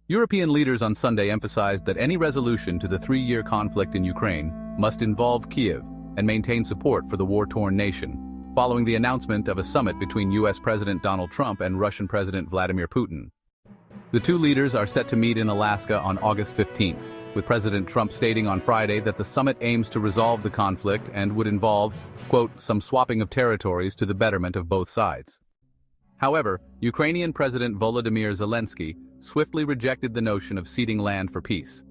European leaders on Sunday emphasized that any resolution to the three-year conflict in Ukraine must involve Kiev and maintain support for the war-torn nation, following the announcement of a summit between U.S. President Donald Trump and Russian President Vladimir Putin. The two leaders are set to meet in Alaska on August 15th, with President Trump stating on Friday that the summit aims to resolve the conflict and would involve, quote, some swapping of territories to the betterment of both sides. However, Ukrainian President Volodymyr Zelensky swiftly rejected the notion of ceding land for peace.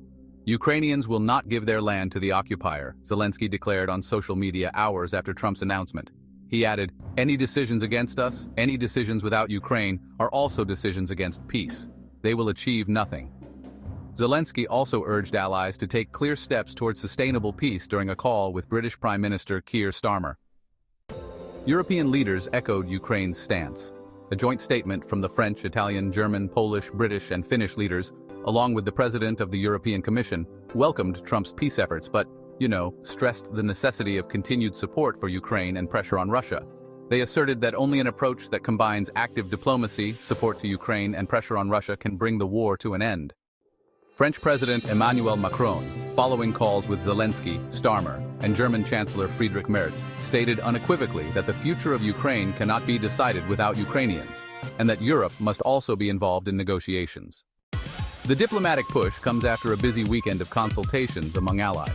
Ukrainians will not give their land to the occupier, Zelensky declared on social media hours after Trump's announcement. He added, any decisions against us, any decisions without Ukraine, are also decisions against peace. They will achieve nothing. Zelensky also urged allies to take clear steps towards sustainable peace during a call with British Prime Minister Keir Starmer. European leaders echoed Ukraine's stance. A joint statement from the French, Italian, German, Polish, British, and Finnish leaders, along with the President of the European Commission, welcomed Trump's peace efforts but, stressed the necessity of continued support for Ukraine and pressure on Russia. They asserted that only an approach that combines active diplomacy, support to Ukraine, and pressure on Russia can bring the war to an end. French President Emmanuel Macron, following calls with Zelensky, Starmer, and German Chancellor Friedrich Merz, stated unequivocally that the future of Ukraine cannot be decided without Ukrainians, and that Europe must also be involved in negotiations. The diplomatic push comes after a busy weekend of consultations among allies.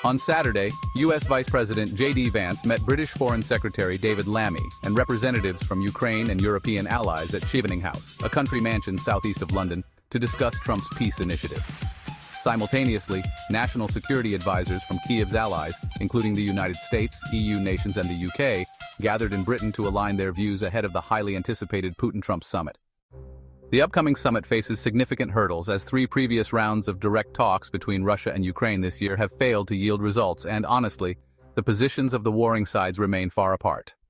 On Saturday, U.S. Vice President J.D. Vance met British Foreign Secretary David Lammy and representatives from Ukraine and European allies at Chevening House, a country mansion southeast of London, to discuss Trump's peace initiative. Simultaneously, national security advisors from Kiev's allies, including the United States, EU nations, and the UK, gathered in Britain to align their views ahead of the highly anticipated Putin-Trump summit. The upcoming summit faces significant hurdles as three previous rounds of direct talks between Russia and Ukraine this year have failed to yield results and, honestly, the positions of the warring sides remain far apart.